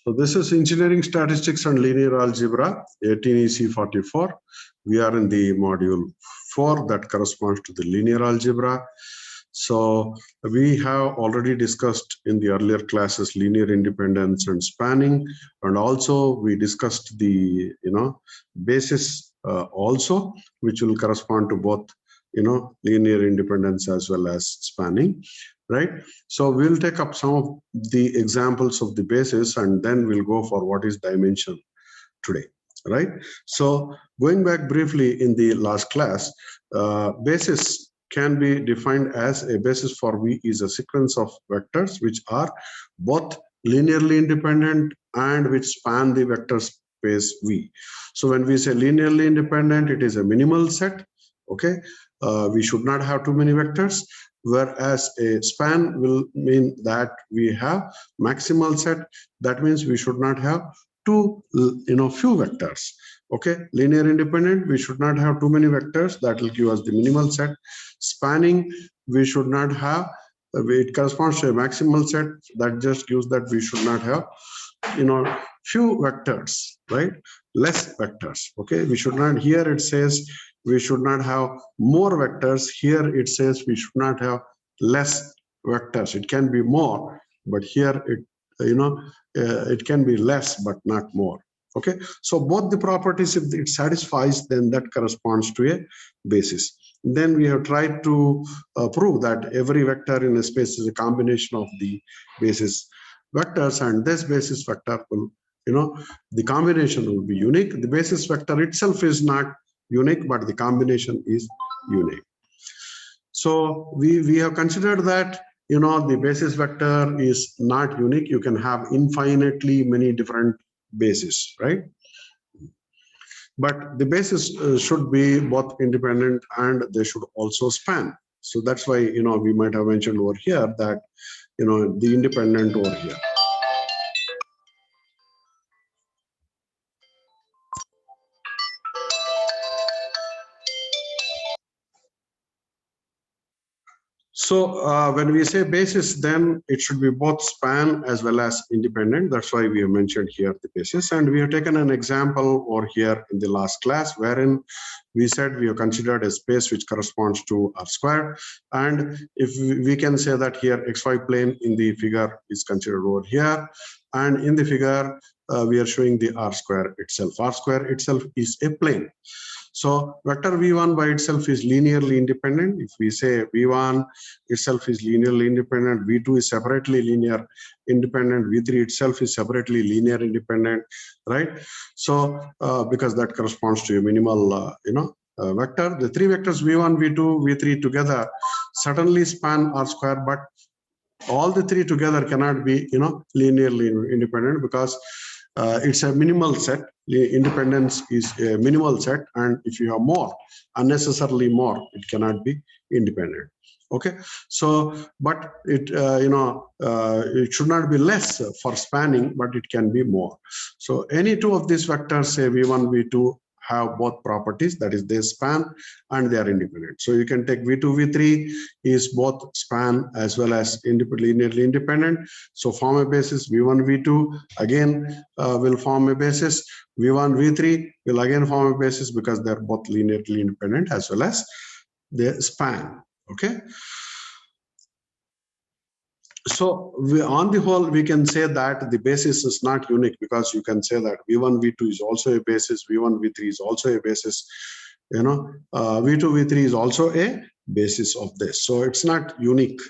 So this is Engineering Statistics and Linear Algebra, 18EC44. We are in the module 4 that corresponds to the linear algebra. So we have already discussed in the earlier classes linear independence and spanning, and also we discussed the basis also, which will correspond to both linear independence as well as spanning, right? So we'll take up some of the examples of the basis, and then we'll go for what is dimension today, right? So going back briefly in the last class, basis can be defined as a basis for V is a sequence of vectors which are both linearly independent and which span the vector space V. So when we say linearly independent, it is a minimal set, okay? We should not have too many vectors, whereas a span will mean that we have maximal set. That means we should not have few vectors. Okay, linear independent, we should not have too many vectors. That will give us the minimal set. Spanning, we should not have, it corresponds to a maximal set. That just gives that we should not have few vectors, right? Less vectors. Okay, we should not, here it says we should not have more vectors. Here it says we should not have less vectors. It can be more, but here it can be less but not more. Okay, so both the properties, if it satisfies, then that corresponds to a basis. Then we have tried to prove that every vector in a space is a combination of the basis vectors, and this basis vector will, the combination will be unique. The basis vector itself is not unique, but the combination is unique. So we have considered that the basis vector is not unique. You can have infinitely many different bases, right? But the basis should be both independent and they should also span. So that's why we might have mentioned over here that the independent over here. So when we say basis, then it should be both span as well as independent. That's why we have mentioned here the basis. And we have taken an example over here in the last class, wherein we said we have considered a space which corresponds to R square. And if we can say that here XY plane in the figure is considered over here. And in the figure, we are showing the R square itself. R square itself is a plane. So vector V1 by itself is linearly independent. If we say V1 itself is linearly independent, V2 is separately linear independent, V3 itself is separately linear independent, right? So because that corresponds to a minimal, vector. The three vectors V1, V2, V3 together certainly span R square, but all the three together cannot be, linearly independent because it's a minimal set. Independence is a minimal set, and if you have more, unnecessarily more, it cannot be independent. Okay, so but it it should not be less for spanning, but it can be more. So any two of these vectors, say V1, V2, have both properties, that is they span and they are independent. So you can take V2, V3 is both span as well as linearly independent. So form a basis. V1, V2 again will form a basis. V1, V3 will again form a basis because they're both linearly independent as well as they span. Okay. So on the whole, we can say that the basis is not unique because you can say that V1, V2 is also a basis, V1, V3 is also a basis, V2, V3 is also a basis of this. So it's not unique.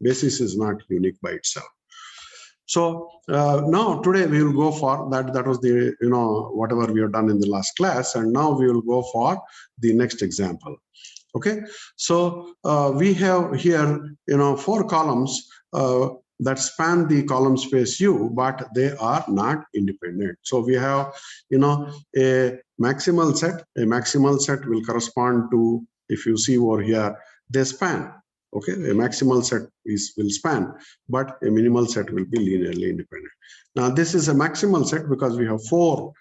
Basis is not unique by itself. So now today we will go for that. That was the, whatever we have done in the last class. And now we will go for the next example. Okay, so we have here, 4 columns that span the column space U, but they are not independent. So we have, a maximal set. A maximal set will correspond to, if you see over here, they span. Okay, a maximal set will span, but a minimal set will be linearly independent. Now this is a maximal set because we have 4,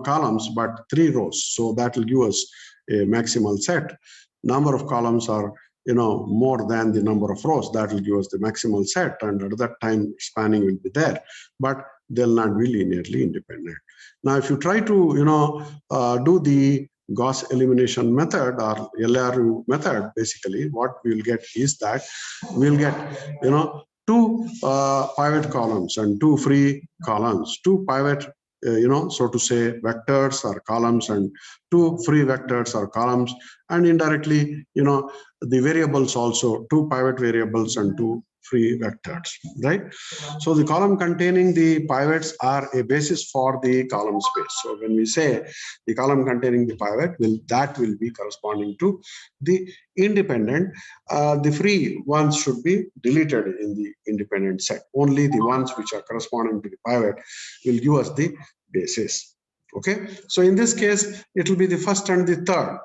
columns, but 3 rows. So that will give us a maximal set. Number of columns are more than the number of rows. That will give us the maximal set, and at that time spanning will be there. But they'll not be linearly independent. Now, if you try to, do the Gauss elimination method or LRU method, basically what we'll get is that we'll get, two pivot columns and two free columns, two pivot, so to say, vectors or columns and two free vectors or columns, and indirectly, the variables also, two pivot variables and two free vectors, right? So the column containing the pivots are a basis for the column space. So when we say the column containing the pivot, that will be corresponding to the independent. The free ones should be deleted in the independent set. Only the ones which are corresponding to the pivot will give us the basis. Okay, so in this case, it will be the first and the third.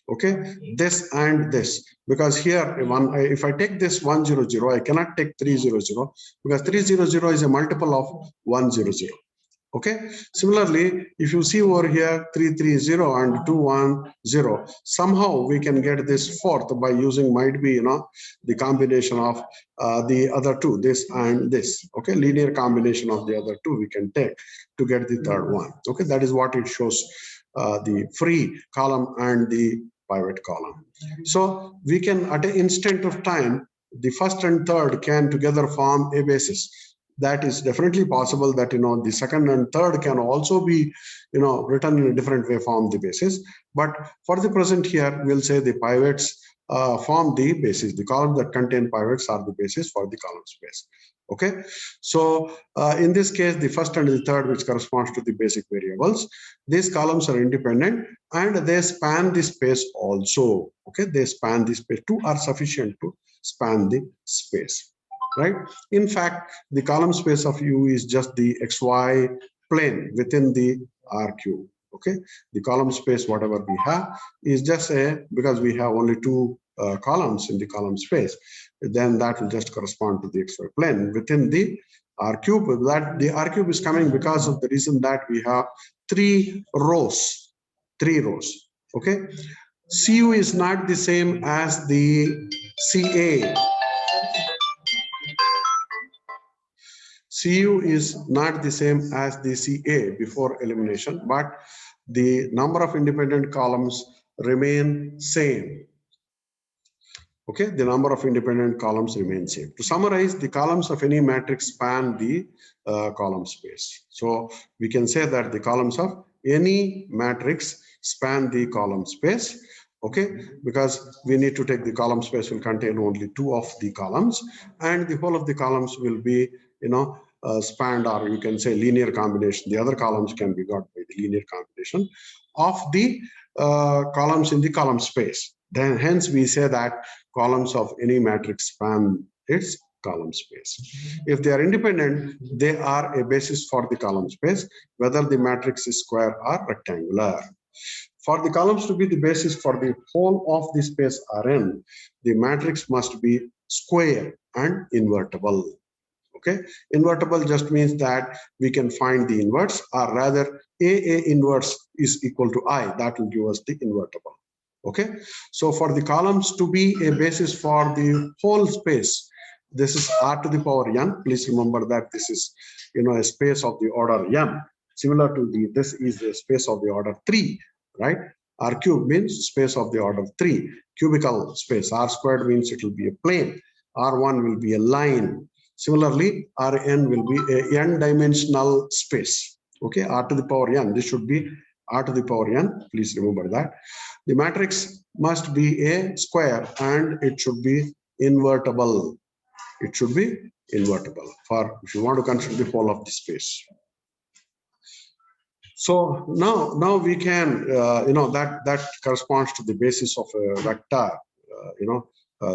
Okay, this and this, because here if I take this 100, I cannot take 300 because 300 is a multiple of 100. Okay, similarly, if you see over here 330 and 210, somehow we can get this fourth by using, might be, the combination of the other two, this and this. Okay, linear combination of the other two we can take to get the third one. Okay, that is what it shows, the free column and the pivot column. So we can, at an instant of time, the first and third can together form a basis. That is definitely possible that, the second and third can also be, written in a different way, form the basis. But for the present here, we'll say the pivots form the basis. The columns that contain pivots are the basis for the column space. Okay, so in this case, the first and the third, which corresponds to the basic variables, these columns are independent and they span the space also. Okay, they span the space. Two are sufficient to span the space, right? In fact, the column space of U is just the XY plane within the R cube. Okay, the column space, whatever we have, is just because we have only two columns in the column space, then that will just correspond to the XY plane within the R cube. That the R cube is coming because of the reason that we have three rows. Okay, CU is not the same as the CA. CU is not the same as the CA before elimination, but the number of independent columns remain same. Okay, the number of independent columns remain same. To summarize, the columns of any matrix span the column space. So we can say that the columns of any matrix span the column space. Okay, because we need to take the column space will contain only two of the columns, and the whole of the columns will be, spanned, or you can say linear combination. The other columns can be got by the linear combination of the columns in the column space. Then hence we say that columns of any matrix span its column space. If they are independent, they are a basis for the column space, whether the matrix is square or rectangular. For the columns to be the basis for the whole of the space Rn, the matrix must be square and invertible. Okay, invertible just means that we can find the inverse, or rather A inverse is equal to I. That will give us the invertible. Okay, so for the columns to be a basis for the whole space, this is R to the power n. Please remember that this is, a space of the order m. Similar to this is a space of the order 3, right? R cube means space of the order 3. Cubical space. R squared means it will be a plane. R1 will be a line. Similarly, Rn will be a n-dimensional space. Okay, R to the power n. This should be R to the power n. Please remember that. The matrix must be a square and it should be invertible. It should be invertible for if you want to consider the whole of the space. So now we can, that corresponds to the basis of a vector.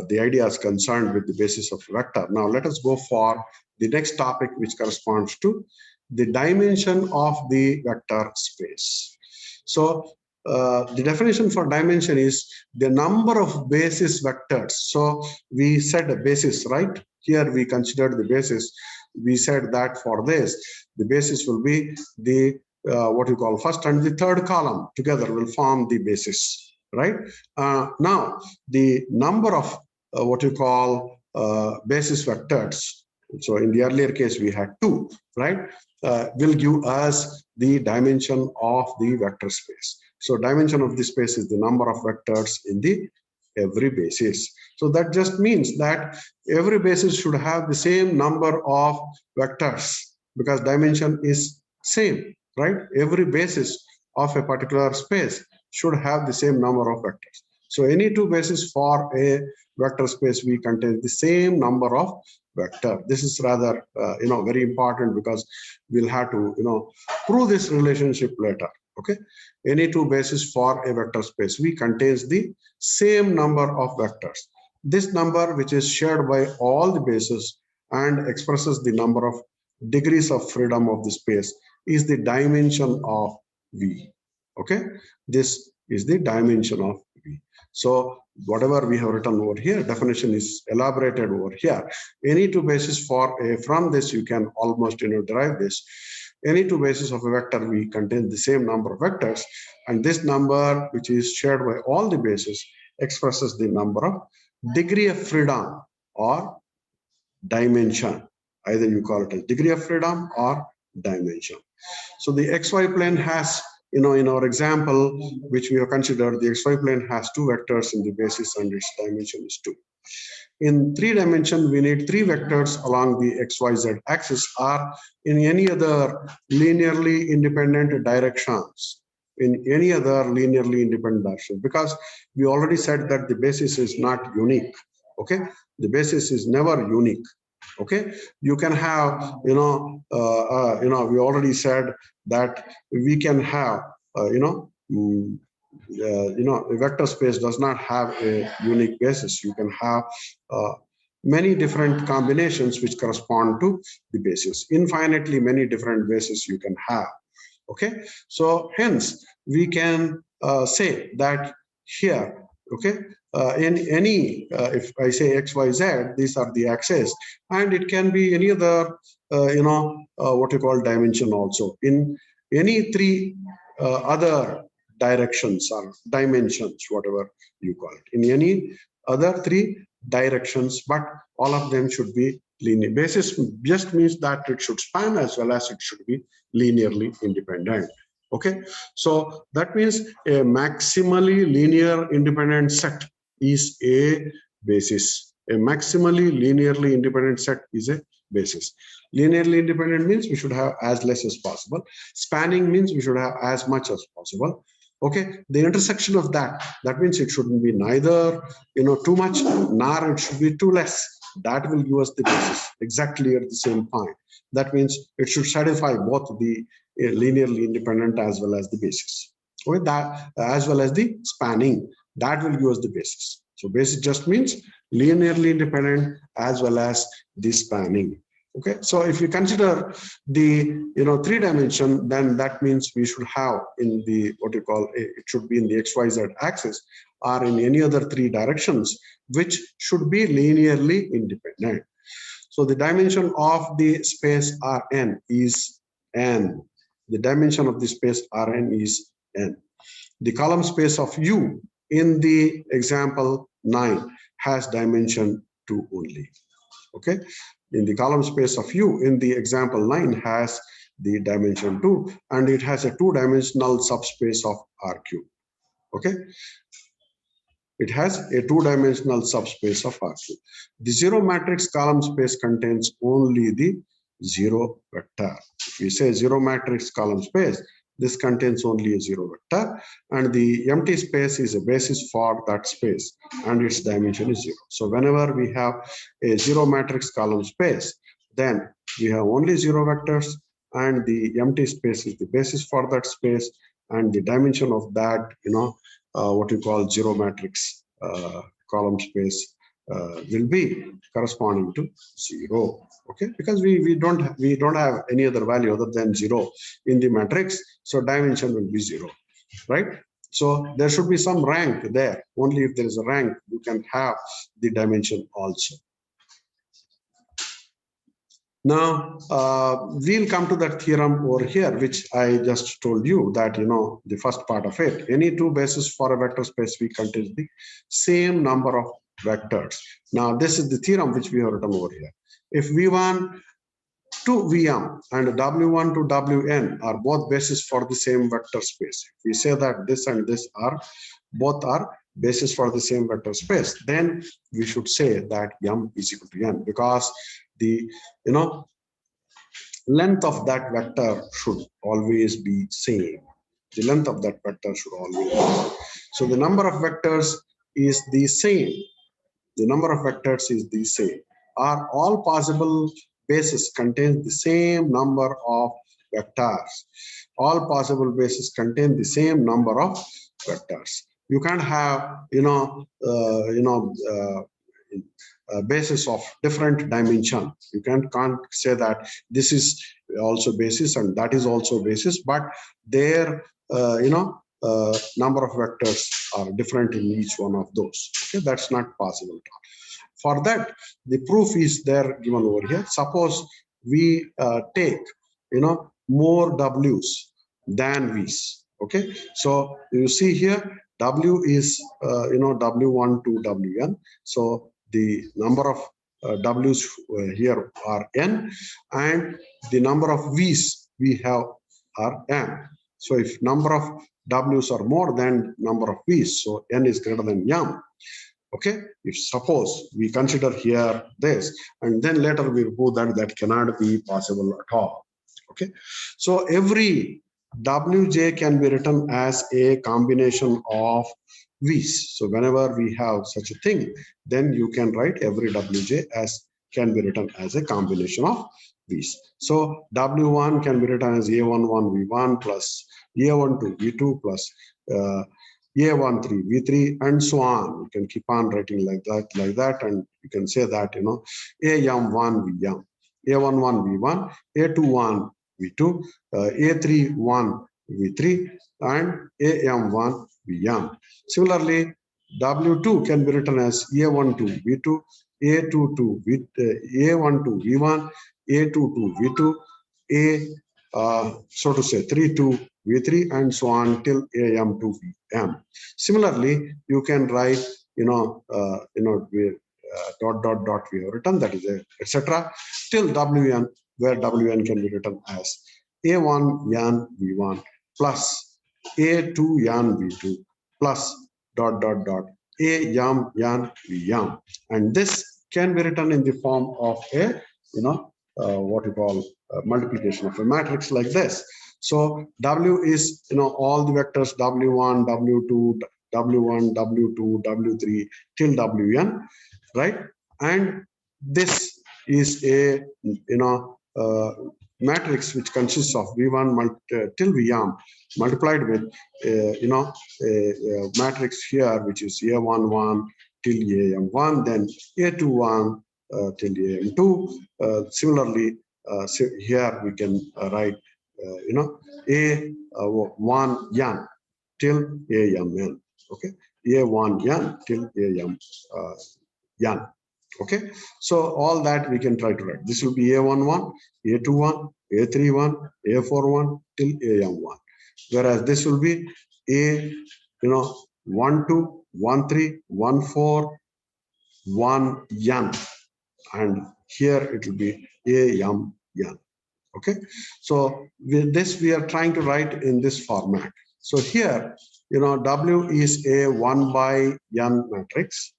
The idea is concerned with the basis of a vector. Now let us go for the next topic, which corresponds to the dimension of the vector space. So the definition for dimension is the number of basis vectors. So we said a basis, right? Here we considered the basis. We said that for this, the basis will be the what you call first and the third column together will form the basis, right? Now the number of what you call basis vectors, So in the earlier case, we had 2, right? Will give us the dimension of the vector space. So dimension of the space is the number of vectors in the every basis. So that just means that every basis should have the same number of vectors because dimension is same, right? Every basis of a particular space should have the same number of vectors. So any 2 bases for a vector space, we contain the same number of vector. This is rather very important because we'll have to prove this relationship later. Okay, any 2 bases for a vector space, we contains the same number of vectors. This number, which is shared by all the bases and expresses the number of degrees of freedom of the space, is the dimension of V. Okay, this is the dimension of V. So whatever we have written over here, definition is elaborated over here. Any 2 bases for a, from this you can almost derive this. Any 2 bases of a vector V contain the same number of vectors, and this number, which is shared by all the bases, expresses the number of degree of freedom or dimension. Either you call it as degree of freedom or dimension. So the XY plane has, in our example, which we have considered, the XY plane has 2 vectors in the basis and its dimension is 2. In 3 dimension, we need 3 vectors along the XYZ axis or in any other linearly independent directions. In any other linearly independent direction, because we already said that the basis is not unique. Okay, the basis is never unique. Okay, you can have, we already said that we can have, a vector space does not have a unique basis. You can have many different combinations which correspond to the basis. Infinitely many different bases you can have. Okay, so hence we can say that here, okay, in any, if I say X, Y, Z, these are the axes, and it can be any other, what you call dimension also. In any 3 other directions or dimensions, whatever you call it, in any other 3 directions, but all of them should be linear. Basis just means that it should span as well as it should be linearly independent. Okay, so that means a maximally linear independent set is a basis. A maximally linearly independent set is a basis. Linearly independent means we should have as less as possible. Spanning means we should have as much as possible. Okay, the intersection of that means it shouldn't be neither too much nor it should be too less. That will give us the basis exactly at the same point. That means it should satisfy both the linearly independent as well as the basis. Okay, that as well as the spanning, that will give us the basis. So basis just means linearly independent as well as the spanning. Okay, so if we consider the 3 dimension, then that means we should have in the what you call it should be in the XYZ axis or in any other 3 directions which should be linearly independent. So the dimension of the space Rn is n. The dimension of the space Rn is n. The column space of U in the example 9 has dimension 2 only. Okay, in the column space of U in the example 9 has the dimension 2 and it has a 2-dimensional subspace of R3. Okay, it has a 2-dimensional subspace of R3. The 0 matrix column space contains only the 0 vector. If we say 0 matrix column space, this contains only a 0 vector, and the empty space is a basis for that space, and its dimension is 0. So whenever we have a 0 matrix column space, then we have only 0 vectors, and the empty space is the basis for that space, and the dimension of that, what you call 0 matrix column space will be corresponding to 0. Okay, because we don't have any other value other than 0 in the matrix, so dimension will be 0, right? So there should be some rank there. Only if there is a rank you can have the dimension also. Now we'll come to that theorem over here, which I just told you that the first part of it. Any 2 bases for a vector space V contains the same number of vectors. Now this is the theorem which we have written over here. if V1 to Vm and W1 to Wn are both basis for the same vector space. If we say that this and this are both are basis for the same vector space, then we should say that m is equal to n, because the length of that vector should always be same. The length of that vector should always be same. So the number of vectors is the same. The number of vectors is the same. Are all possible bases contain the same number of vectors. All possible bases contain the same number of vectors. You can't have basis of different dimension. You can't say that this is also basis and that is also basis, but their number of vectors are different in each one of those. Okay, that's not possible at all. For that, the proof is there given over here. Suppose we take more W's than V's. Okay, so you see here W is W1 to Wn. So the number of W's here are n, and the number of V's we have are m. So if number of W's are more than number of V's, so n is greater than m. Okay, if suppose we consider here this, and then later we prove that that cannot be possible at all. Okay, so every Wj can be written as a combination of V's. So whenever we have such a thing, then you can write every Wj as can be written as a combination of V's. So W1 can be written as A11 V1 plus A12 V2 plus A13 V3 and so on. You can keep on writing like that, and you can say that AM1 Vm, A11 V1, A21 V2, A31 V3, and AM1 Vm. Similarly, W2 can be written as A12 V2, A22 A12 V1, A22 V2, so to say 32 V3 and so on till AM2 Vm. Similarly, you can write dot we have written, that is etc. till Wn, where Wn can be written as A1 yan V1 plus A2 yan V2 plus dot A yam yan Vm, and this can be written in the form of a what you call multiplication of a matrix like this. So W is all the vectors W1, W2, W1, W2, W3 till Wn, right? And this is a matrix which consists of V1 till Vm multiplied with a matrix here which is A11 till AM1, then A21 till AM2. Similarly, here we can write A1 yan till AMN. Okay, A1 yan till AM yan. Okay, so all that we can try to write. This will be A11, A21, A31, A41 till AM1. Whereas this will be A 12, 13, 14, 1 yan, and here it will be AM yan. Okay, so with this we are trying to write in this format. So here W is a 1 by n matrix,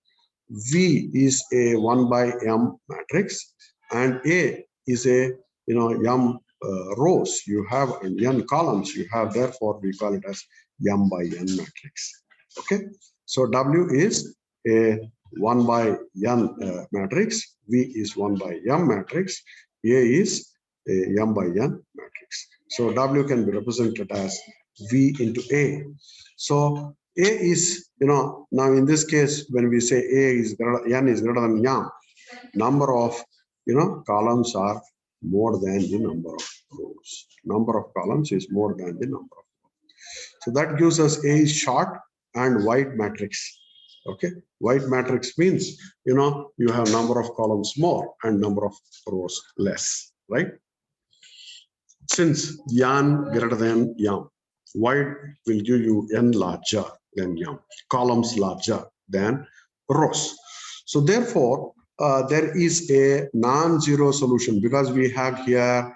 V is a 1 by m matrix, and A is a m rows you have and n columns you have. Therefore, we call it as m by n matrix. Okay, so W is a 1 by n matrix, V is 1 by m matrix, A is a m by n matrix. So W can be represented as V into A. So A is, now in this case, when we say A is n is greater than m, number of columns are more than the number of rows. Number of columns is more than the number of rows. So that gives us A is short and wide matrix. Okay, wide matrix means you have number of columns more and number of rows less, right? Since yan greater than m, wide will give you n larger than m, columns larger than rows. So therefore, there is a non-zero solution because we have here,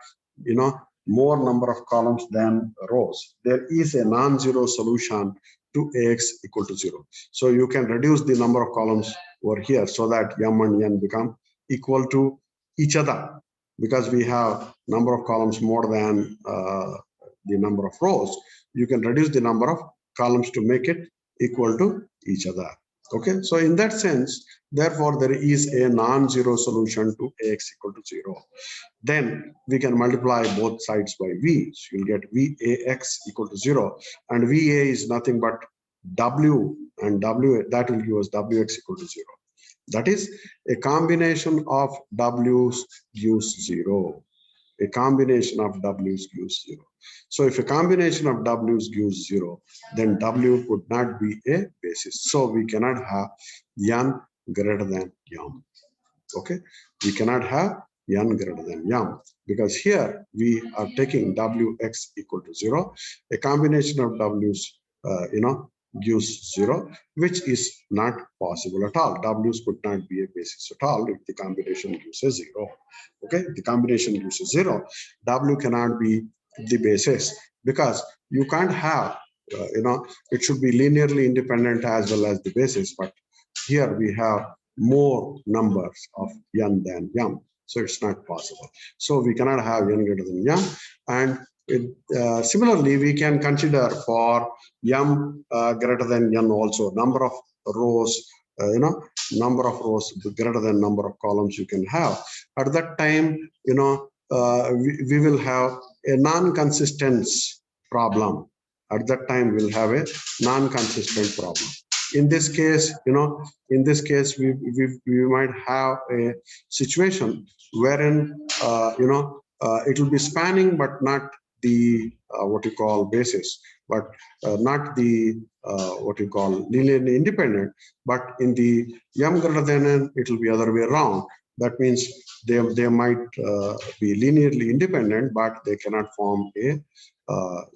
more number of columns than rows. There is a non-zero solution to Ax equal to 0. So you can reduce the number of columns over here so that M and N become equal to each other, because we have number of columns more than the number of rows. You can reduce the number of columns to make it equal to each other. Okay, so in that sense, therefore, there is a non-zero solution to Ax equal to 0. Then we can multiply both sides by V. So you'll get Vax equal to 0. And Va is nothing but W, and W, that will give us Wx equal to 0. That is a combination of W's gives 0. A combination of W's gives 0. So if a combination of W's gives 0, then W could not be a basis. So we cannot have N greater than M. Okay, we cannot have N greater than M, because here we are taking Wx equal to 0. A combination of W's, gives 0, which is not possible at all. W's could not be a basis at all if the combination gives a 0. Okay, the combination gives a 0. W cannot be the basis, because you can't have, it should be linearly independent as well as the basis. But here we have more numbers of N than M. So it's not possible. So we cannot have N greater than M. And similarly, we can consider for M greater than N also number of rows, number of rows greater than number of columns you can have. At that time, we will have a non-consistent problem. At that time, we'll have a non-consistent problem. In this case, we might have a situation wherein, it will be spanning, but not the what you call basis, but not the what you call linearly independent. But in the M greater than N, it will be other way around. That means they might be linearly independent, but they cannot form a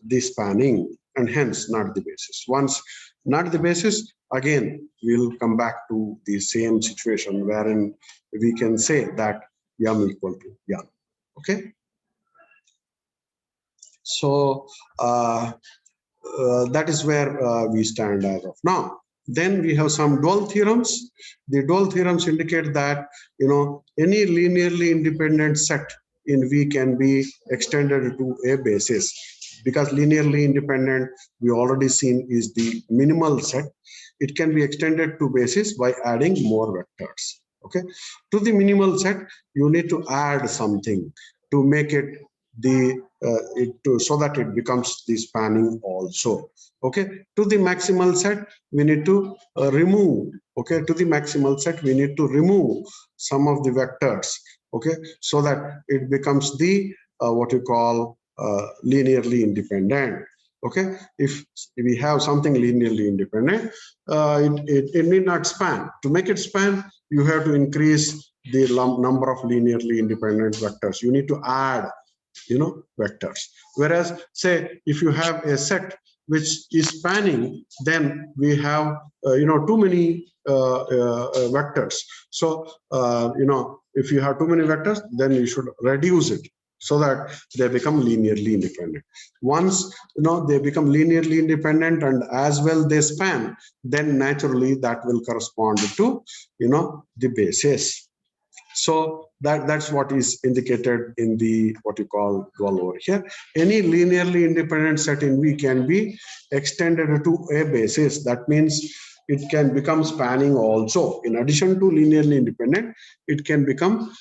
the spanning, and hence not the basis. Once not the basis, again we'll come back to the same situation wherein we can say that M equal to N. Okay. So that is where we stand as of now. Then we have some dual theorems. The dual theorems indicate that any linearly independent set in V can be extended to a basis, because linearly independent, we already seen, is the minimal set. It can be extended to basis by adding more vectors. Okay, to the minimal set, you need to add something to make it the so that it becomes the spanning also. Okay, to the maximal set, we need to remove. Okay, to the maximal set, we need to remove some of the vectors. Okay, so that it becomes the what you call linearly independent. Okay, if we have something linearly independent, it need not span. To make it span, you have to increase the number of linearly independent vectors. You need to add vectors. Whereas, say, if you have a set which is spanning, then we have too many vectors. So if you have too many vectors, then you should reduce it so that they become linearly independent. Once they become linearly independent and as well they span, then naturally that will correspond to the basis. So that's what is indicated in the what you call dual over here. Any linearly independent set in V can be extended to a basis. That means it can become spanning also. In addition to linearly independent, it can become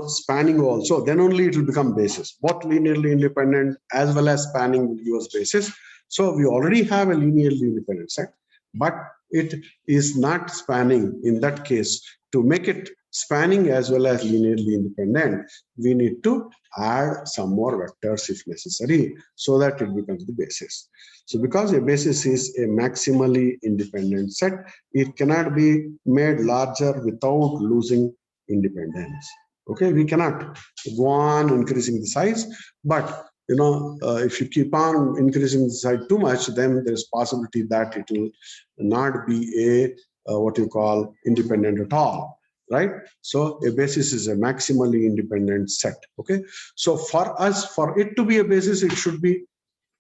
spanning also. Then only it will become basis. Both linearly independent as well as spanning will give us basis. So we already have a linearly independent set, but it is not spanning. In that case, to make it spanning as well as linearly independent, we need to add some more vectors if necessary, so that it becomes the basis. So because a basis is a maximally independent set, it cannot be made larger without losing independence. Okay, we cannot go on increasing the size, but if you keep on increasing the size too much, then there's possibility that it will not be a what you call independent at all. right? So a basis is a maximally independent set. Okay, so for us, for it to be a basis, it should be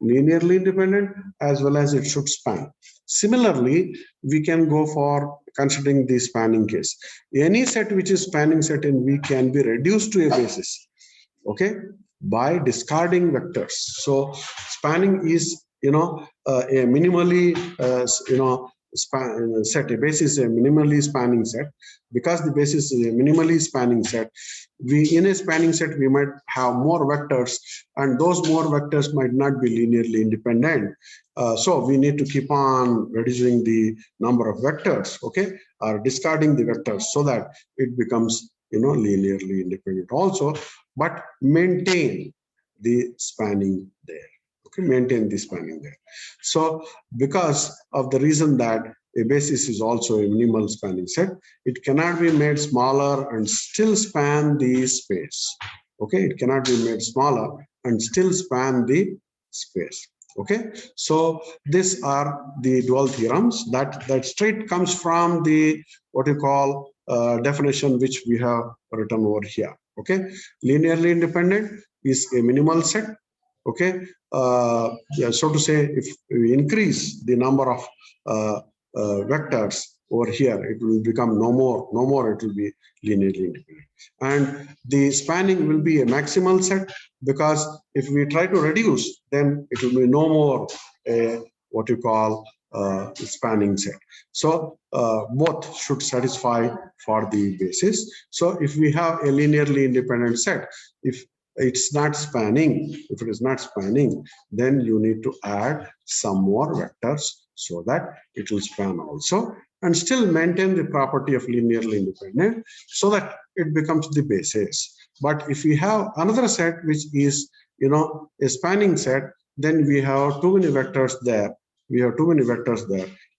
linearly independent as well as it should span. Similarly, we can go for considering the spanning case. Any set which is spanning set in V can be reduced to a basis, okay, by discarding vectors. So spanning is, a minimally, set. A basis is a minimally spanning set. Because the basis is a minimally spanning set, we in a spanning set we might have more vectors, and those more vectors might not be linearly independent. So we need to keep on reducing the number of vectors, okay, or discarding the vectors so that it becomes, linearly independent also, but maintain the spanning there. Okay, maintain the spanning there. So because of the reason that a basis is also a minimal spanning set, it cannot be made smaller and still span the space. Okay, it cannot be made smaller and still span the space. Okay, so these are the dual theorems that straight comes from the what you call definition which we have written over here. Okay, linearly independent is a minimal set. Okay, yeah, so to say, if we increase the number of vectors over here, it will become no more, it will be linearly independent. And the spanning will be a maximal set, because if we try to reduce, then it will be no more what you call spanning set. So both should satisfy for the basis. So if we have a linearly independent set, if it's not spanning, if it is not spanning, then you need to add some more vectors so that it will span also, and still maintain the property of linearly independent so that it becomes the basis. But if we have another set which is, a spanning set, then we have too many vectors there.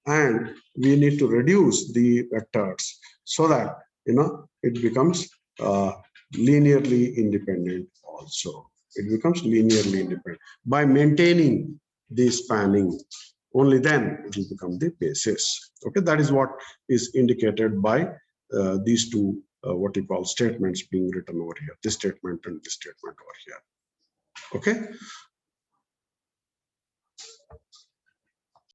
And we need to reduce the vectors so that, it becomes linearly independent also. It becomes linearly independent by maintaining the spanning. Only then it will become the basis. Okay, that is what is indicated by these two what you call statements being written over here. This statement and this statement over here. Okay,